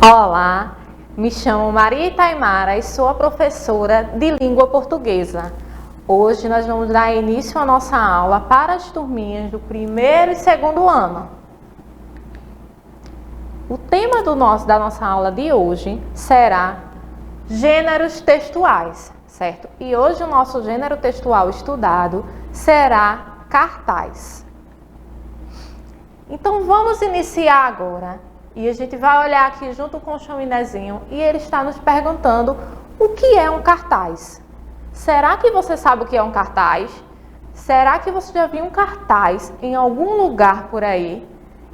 Olá, me chamo Maria Itaimara e sou a professora de língua portuguesa. Hoje nós vamos dar início à nossa aula para as turminhas do primeiro e segundo ano. O tema da nossa aula de hoje será gêneros textuais, certo? E hoje o nosso gênero textual estudado será cartaz. Então vamos iniciar agora. E a gente vai olhar aqui junto com o chaminézinho e ele está nos perguntando o que é um cartaz. Será que você sabe o que é um cartaz? Será que você já viu um cartaz em algum lugar por aí?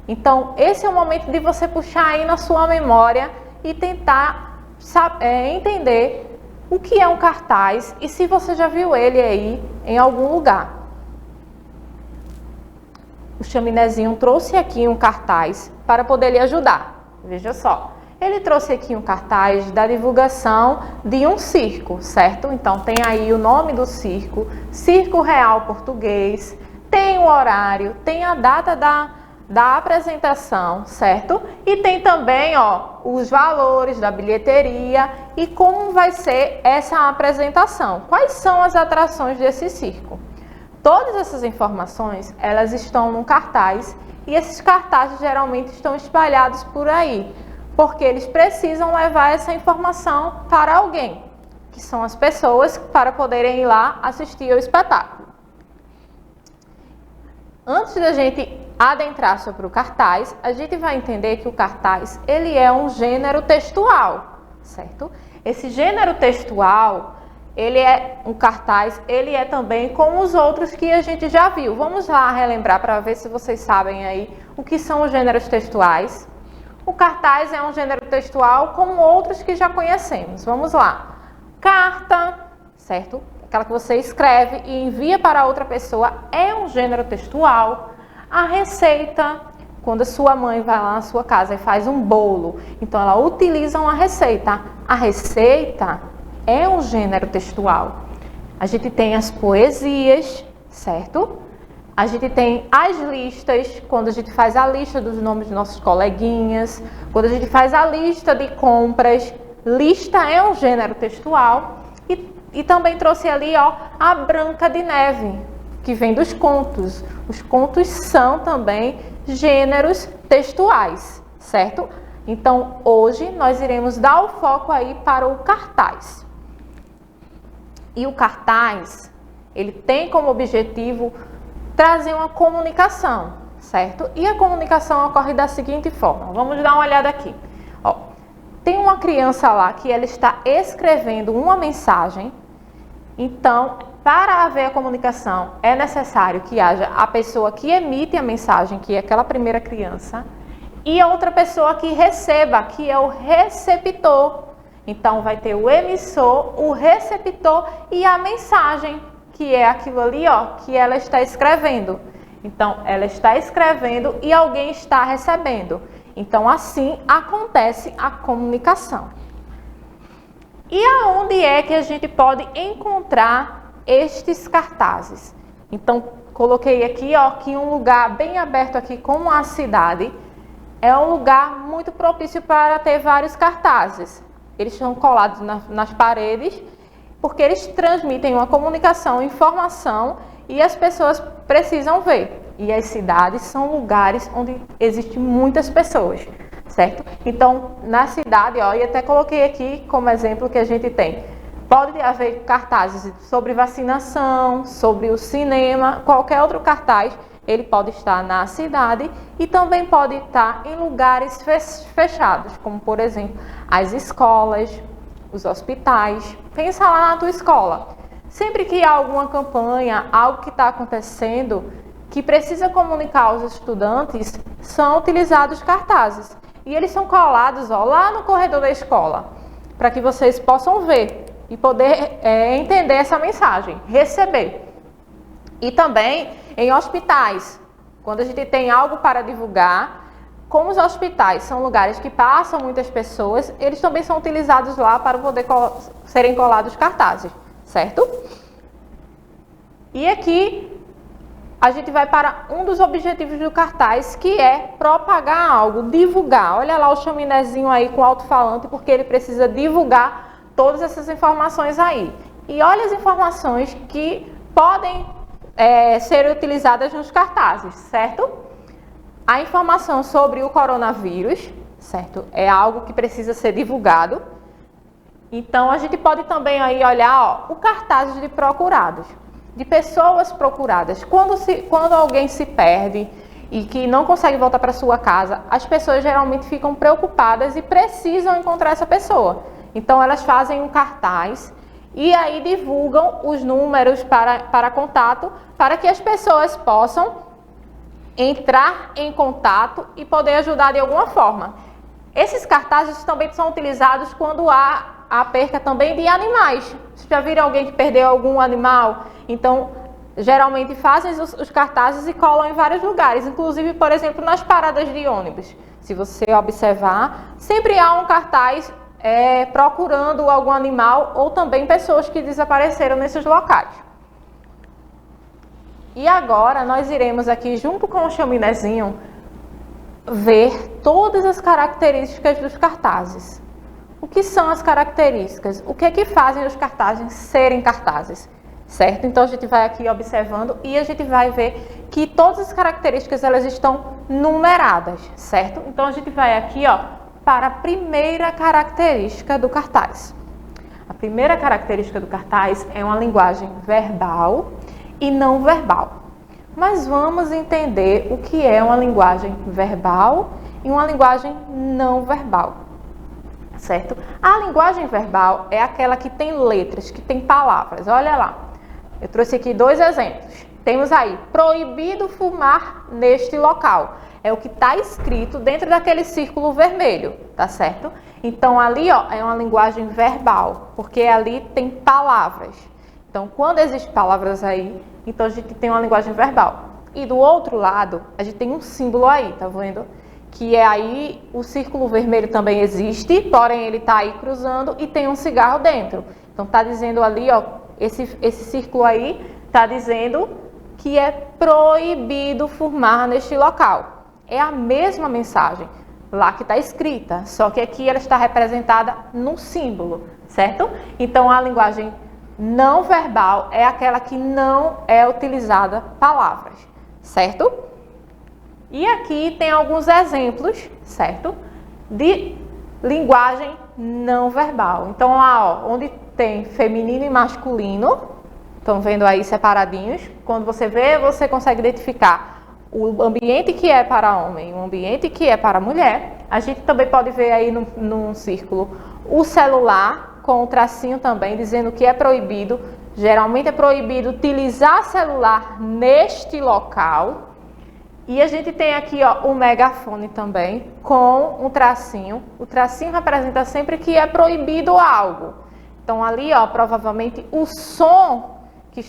Então, esse é o momento de você puxar aí na sua memória e tentar entender o que é um cartaz e se você já viu ele aí em algum lugar. O chaminézinho trouxe aqui um cartaz para poder lhe ajudar. Veja só, ele trouxe aqui um cartaz da divulgação de um circo, certo? Então tem aí o nome do circo, Circo Real Português, tem o horário, tem a data da apresentação, certo? E tem também, os valores da bilheteria e como vai ser essa apresentação. Quais são as atrações desse circo? Todas essas informações, elas estão num cartaz e esses cartazes geralmente estão espalhados por aí, porque eles precisam levar essa informação para alguém, que são as pessoas para poderem ir lá assistir ao espetáculo. Antes da gente adentrar sobre o cartaz, a gente vai entender que o cartaz, ele é um gênero textual, certo? Esse gênero textual, ele é um cartaz, ele é também como os outros que a gente já viu. Vamos lá relembrar para ver se vocês sabem aí o que são os gêneros textuais. O cartaz é um gênero textual como outros que já conhecemos. Vamos lá. Carta, certo? Aquela que você escreve e envia para outra pessoa é um gênero textual. A receita, quando a sua mãe vai lá na sua casa e faz um bolo, então ela utiliza uma receita. A receita é um gênero textual. A gente tem as poesias, certo? A gente tem as listas, quando a gente faz a lista dos nomes dos nossos coleguinhas, quando a gente faz a lista de compras, lista é um gênero textual. E também trouxe ali, a Branca de Neve, que vem dos contos. Os contos são também gêneros textuais, certo? Então, hoje nós iremos dar o foco aí para o cartaz. E o cartaz, ele tem como objetivo trazer uma comunicação, certo? E a comunicação ocorre da seguinte forma. Vamos dar uma olhada aqui. Tem uma criança lá que ela está escrevendo uma mensagem. Então, para haver a comunicação, é necessário que haja a pessoa que emite a mensagem, que é aquela primeira criança, e a outra pessoa que receba, que é o receptor. Então, vai ter o emissor, o receptor e a mensagem, que é aquilo ali, que ela está escrevendo. Então, ela está escrevendo e alguém está recebendo. Então, assim acontece a comunicação. E aonde é que a gente pode encontrar estes cartazes? Então, coloquei aqui, que um lugar bem aberto aqui, como a cidade, é um lugar muito propício para ter vários cartazes. Eles são colados nas paredes, porque eles transmitem uma comunicação, informação, e as pessoas precisam ver. E as cidades são lugares onde existem muitas pessoas, certo? Então, na cidade, e até coloquei aqui como exemplo que a gente tem. Pode haver cartazes sobre vacinação, sobre o cinema, qualquer outro cartaz, ele pode estar na cidade e também pode estar em lugares fechados, como por exemplo, as escolas, os hospitais. Pensa lá na tua escola. Sempre que há alguma campanha, algo que está acontecendo, que precisa comunicar aos estudantes, são utilizados cartazes. E eles são colados lá no corredor da escola, para que vocês possam ver e poder entender essa mensagem, receber. E também em hospitais, quando a gente tem algo para divulgar, como os hospitais são lugares que passam muitas pessoas, eles também são utilizados lá para poder serem colados cartazes, certo? E aqui a gente vai para um dos objetivos do cartaz, que é propagar algo, divulgar. Olha lá o chaminézinho aí com alto-falante, porque ele precisa divulgar todas essas informações aí. E olha as informações que podem ser utilizadas nos cartazes, certo? A informação sobre o coronavírus, certo? É algo que precisa ser divulgado. Então, a gente pode também aí olhar, ó, o cartaz de procurados, de pessoas procuradas. Quando alguém se perde e que não consegue voltar para sua casa, as pessoas geralmente ficam preocupadas e precisam encontrar essa pessoa. Então, elas fazem um cartaz e aí divulgam os números para contato, para que as pessoas possam entrar em contato e poder ajudar de alguma forma. Esses cartazes também são utilizados quando há a perca também de animais. Vocês já viram alguém que perdeu algum animal? Então, geralmente fazem os cartazes e colam em vários lugares, inclusive, por exemplo, nas paradas de ônibus. Se você observar, sempre há um cartaz procurando algum animal ou também pessoas que desapareceram nesses locais. E agora nós iremos aqui, junto com o chaminézinho, ver todas as características dos cartazes. O que são as características? O que é que fazem os cartazes serem cartazes? Certo? Então a gente vai aqui observando e a gente vai ver que todas as características elas estão numeradas, certo? Então a gente vai aqui, ó, para a primeira característica do cartaz. A primeira característica do cartaz é uma linguagem verbal e não verbal. Mas vamos entender o que é uma linguagem verbal e uma linguagem não verbal, certo? A linguagem verbal é aquela que tem letras, que tem palavras. Olha lá, eu trouxe aqui 2 exemplos. Temos aí, proibido fumar neste local. É o que está escrito dentro daquele círculo vermelho, tá certo? Então ali, ó, é uma linguagem verbal, porque ali tem palavras. Então, quando existem palavras aí, então a gente tem uma linguagem verbal. E do outro lado, a gente tem um símbolo aí, tá vendo? Que é aí, o círculo vermelho também existe, porém ele tá aí cruzando e tem um cigarro dentro. Então, tá dizendo ali, ó, esse círculo aí tá dizendo que é proibido fumar neste local. É a mesma mensagem lá que está escrita, só que aqui ela está representada num símbolo, certo? Então, a linguagem não verbal é aquela que não é utilizada palavras, certo? E aqui tem alguns exemplos, certo? De linguagem não verbal. Então, lá, ó, onde tem feminino e masculino, estão vendo aí separadinhos. Quando você vê, você consegue identificar o ambiente que é para homem e o ambiente que é para mulher. A gente também pode ver aí num círculo o celular, com o tracinho também, dizendo que é proibido. Geralmente é proibido utilizar celular neste local. E a gente tem aqui, ó, o megafone também, com um tracinho. O tracinho representa sempre que é proibido algo. Então ali, ó, provavelmente o som que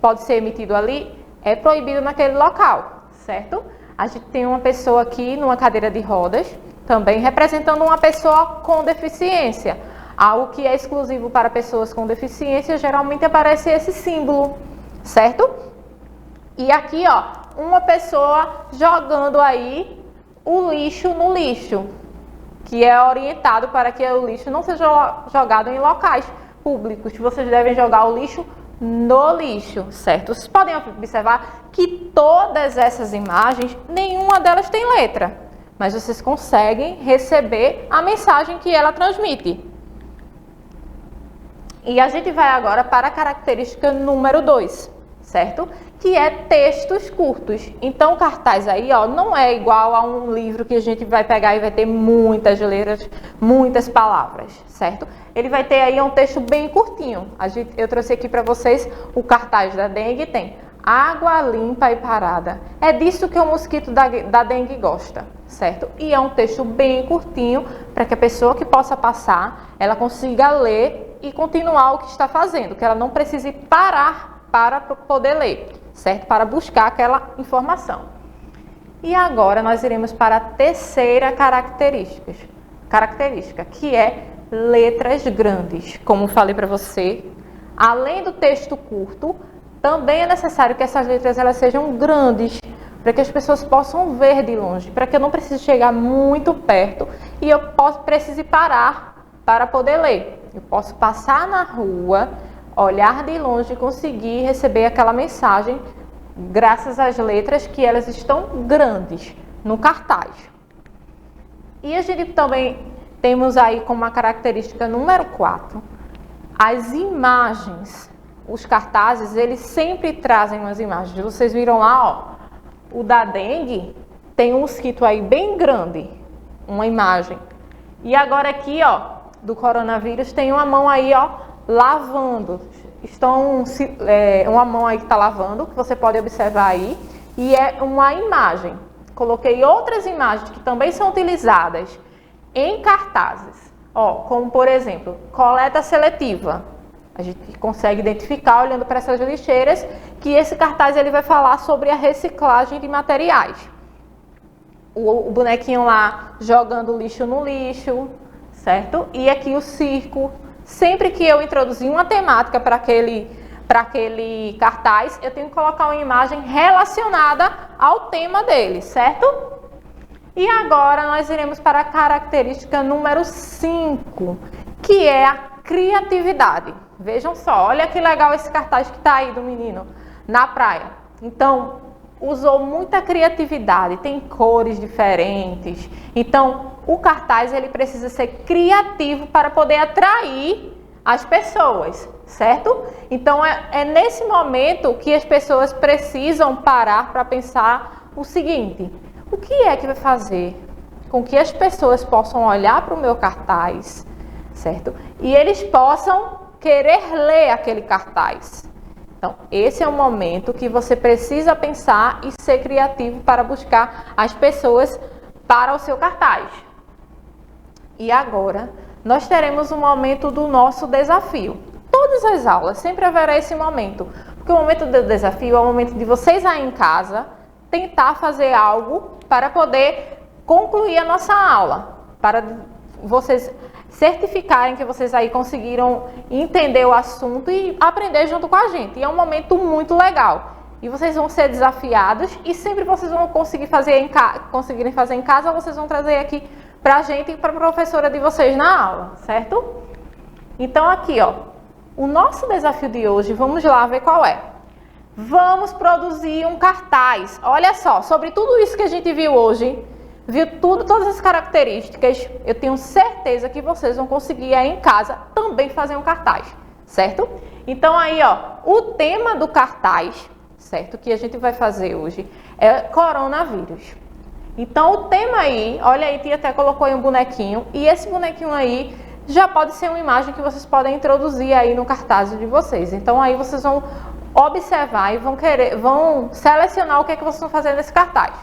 pode ser emitido ali é proibido naquele local, certo? A gente tem uma pessoa aqui numa cadeira de rodas, também representando uma pessoa com deficiência. Algo que é exclusivo para pessoas com deficiência, geralmente aparece esse símbolo, certo? E aqui, ó, uma pessoa jogando aí o lixo no lixo, que é orientado para que o lixo não seja jogado em locais públicos. Vocês devem jogar o lixo no lixo, certo? Vocês podem observar que todas essas imagens, nenhuma delas tem letra, mas vocês conseguem receber a mensagem que ela transmite. E a gente vai agora para a característica número 2, certo? Que é textos curtos. Então, o cartaz aí, ó, não é igual a um livro que a gente vai pegar e vai ter muitas letras, muitas palavras, certo? Ele vai ter aí um texto bem curtinho. Eu trouxe aqui para vocês o cartaz da dengue, tem água limpa e parada. É disso que o mosquito da dengue gosta, certo? E é um texto bem curtinho para que a pessoa que possa passar, ela consiga ler e continuar o que está fazendo, que ela não precise parar para poder ler, certo? Para buscar aquela informação. E agora nós iremos para a terceira característica, que é letras grandes. Como falei para você, além do texto curto, também é necessário que essas letras elas sejam grandes, para que as pessoas possam ver de longe, para que eu não precise chegar muito perto e eu precise parar para poder ler. Eu posso passar na rua, olhar de longe e conseguir receber aquela mensagem graças às letras que elas estão grandes no cartaz. E a gente também temos aí como uma característica número 4, as imagens. Os cartazes, eles sempre trazem umas imagens. Vocês viram lá, ó, o da dengue tem um mosquito aí bem grande, uma imagem. E agora aqui, ó, do coronavírus, tem uma mão aí, ó, lavando. Uma mão aí que está lavando, que você pode observar aí, e é uma imagem. Coloquei outras imagens que também são utilizadas em cartazes, ó, como por exemplo, coleta seletiva. A gente consegue identificar, olhando para essas lixeiras, que esse cartaz ele vai falar sobre a reciclagem de materiais. O bonequinho lá jogando lixo no lixo, certo? E aqui o circo. Sempre que eu introduzir uma temática para aquele cartaz, eu tenho que colocar uma imagem relacionada ao tema dele, certo? E agora nós iremos para a característica número 5, que é a criatividade. Vejam só, olha que legal esse cartaz que está aí do menino na praia. Então, usou muita criatividade, tem cores diferentes. Então, o cartaz ele precisa ser criativo para poder atrair as pessoas, certo? Então, é nesse momento que as pessoas precisam parar para pensar o seguinte: o que é que vai fazer com que as pessoas possam olhar para o meu cartaz, certo? E eles possam querer ler aquele cartaz. Então, esse é o momento que você precisa pensar e ser criativo para buscar as pessoas para o seu cartaz. E agora, nós teremos um momento do nosso desafio. Todas as aulas sempre haverá esse momento, porque o momento do desafio é o momento de vocês aí em casa tentar fazer algo para poder concluir a nossa aula, para vocês certificarem que vocês aí conseguiram entender o assunto e aprender junto com a gente. E é um momento muito legal. E vocês vão ser desafiados e sempre vocês vão conseguirem fazer em casa, vocês vão trazer aqui para a gente e para a professora de vocês na aula, certo? Então aqui, ó, o nosso desafio de hoje, vamos lá ver qual é. Vamos produzir um cartaz. Olha só, sobre tudo isso que a gente viu hoje, viu todas as características, eu tenho certeza que vocês vão conseguir aí em casa também fazer um cartaz, certo? Então aí, ó, o tema do cartaz, certo, que a gente vai fazer hoje é coronavírus. Então o tema aí, olha aí, tia até colocou aí um bonequinho, e esse bonequinho aí já pode ser uma imagem que vocês podem introduzir aí no cartaz de vocês. Então aí vocês vão observar e vão selecionar o que é que vocês vão fazer nesse cartaz.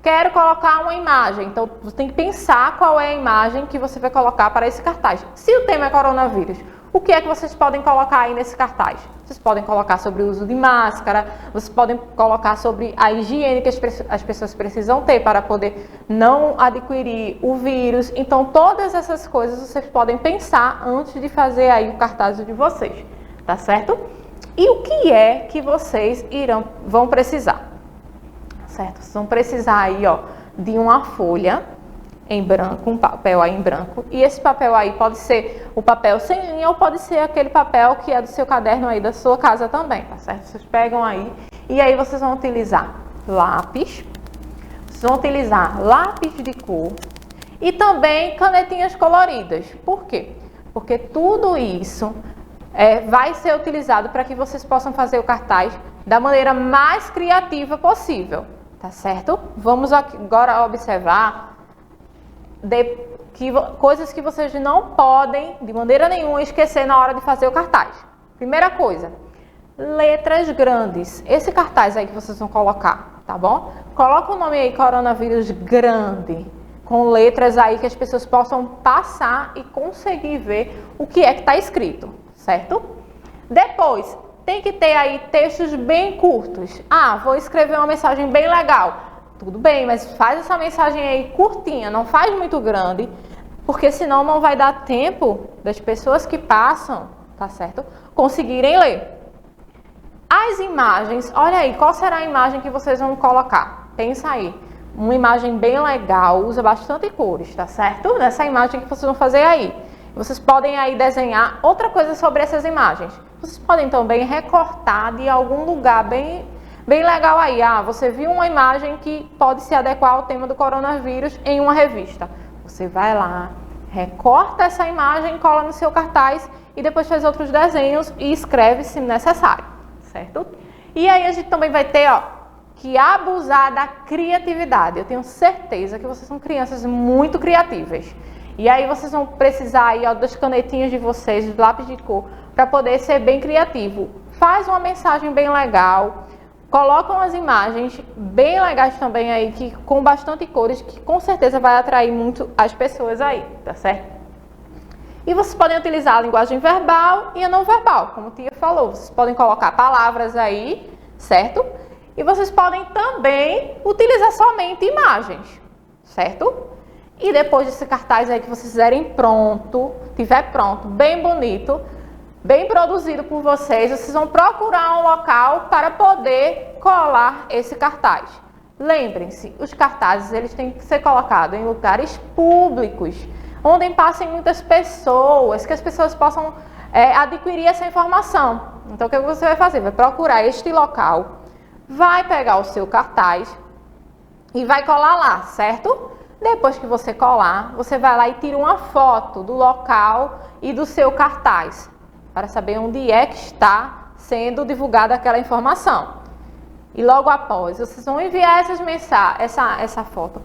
Quero colocar uma imagem, então você tem que pensar qual é a imagem que você vai colocar para esse cartaz. Se o tema é coronavírus, o que é que vocês podem colocar aí nesse cartaz? Vocês podem colocar sobre o uso de máscara, vocês podem colocar sobre a higiene que as pessoas precisam ter para poder não adquirir o vírus. Então, todas essas coisas vocês podem pensar antes de fazer aí o cartaz de vocês, tá certo? E o que é que vocês vão precisar? Certo? Vocês vão precisar aí, ó, de uma folha em branco, um papel aí em branco. E esse papel aí pode ser o papel sem linha ou pode ser aquele papel que é do seu caderno aí da sua casa também, tá certo? Vocês pegam aí e aí vocês vão utilizar lápis, vocês vão utilizar lápis de cor e também canetinhas coloridas. Por quê? Porque tudo isso vai ser utilizado para que vocês possam fazer o cartaz da maneira mais criativa possível, tá certo? Vamos agora observar coisas que vocês não podem, de maneira nenhuma, esquecer na hora de fazer o cartaz. Primeira coisa, letras grandes. Esse cartaz aí que vocês vão colocar, tá bom? Coloca o nome aí, coronavírus grande, com letras aí que as pessoas possam passar e conseguir ver o que é que está escrito, certo? Depois, tem que ter aí textos bem curtos. Vou escrever uma mensagem bem legal. Tudo bem, mas faz essa mensagem aí curtinha, não faz muito grande, porque senão não vai dar tempo das pessoas que passam, tá certo? Conseguirem ler. As imagens, olha aí, qual será a imagem que vocês vão colocar? Pensa aí. Uma imagem bem legal, usa bastante cores, tá certo? Nessa imagem que vocês vão fazer aí. Vocês podem aí desenhar outra coisa sobre essas imagens. Vocês podem também recortar de algum lugar bem legal aí. Ah, você viu uma imagem que pode se adequar ao tema do coronavírus em uma revista. Você vai lá, recorta essa imagem, cola no seu cartaz e depois faz outros desenhos e escreve se necessário, certo? E aí a gente também vai ter, ó, que abusar da criatividade. Eu tenho certeza que vocês são crianças muito criativas. E aí vocês vão precisar aí, ó, das canetinhas de vocês, dos lápis de cor, para poder ser bem criativo. Faz uma mensagem bem legal, coloca umas imagens bem legais também aí, que, com bastante cores, que com certeza vai atrair muito as pessoas aí, tá certo? E vocês podem utilizar a linguagem verbal e a não verbal, como a tia falou. Vocês podem colocar palavras aí, certo? E vocês podem também utilizar somente imagens, certo? E depois desse cartaz aí que vocês fizerem pronto, tiver pronto, bem bonito, bem produzido por vocês, vocês vão procurar um local para poder colar esse cartaz. Lembrem-se, os cartazes eles têm que ser colocados em lugares públicos, onde passem muitas pessoas, que as pessoas possam adquirir essa informação. Então, o que você vai fazer? Vai procurar este local, vai pegar o seu cartaz e vai colar lá, certo? Depois que você colar, você vai lá e tira uma foto do local e do seu cartaz, para saber onde é que está sendo divulgada aquela informação. E logo após, vocês vão enviar essa foto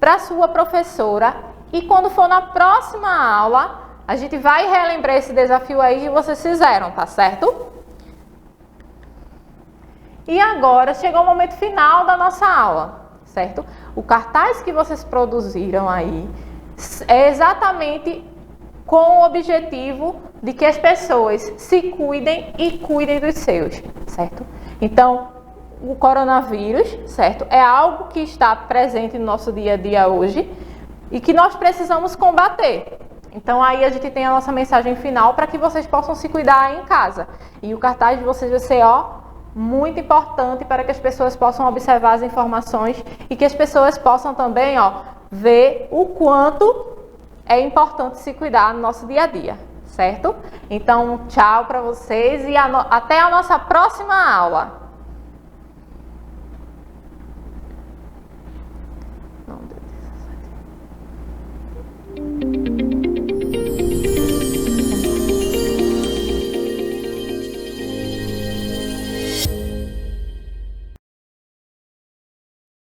para a sua professora. E quando for na próxima aula, a gente vai relembrar esse desafio aí que vocês fizeram, tá certo? E agora chegou o momento final da nossa aula, certo? O cartaz que vocês produziram aí é exatamente com o objetivo de que as pessoas se cuidem e cuidem dos seus, certo? Então, o coronavírus, certo? É algo que está presente no nosso dia a dia hoje e que nós precisamos combater. Então aí a gente tem a nossa mensagem final para que vocês possam se cuidar aí em casa. E o cartaz de vocês vai ser, ó, muito importante para que as pessoas possam observar as informações e que as pessoas possam também, ó, ver o quanto é importante se cuidar no nosso dia a dia, certo? Então, tchau para vocês e até a nossa próxima aula.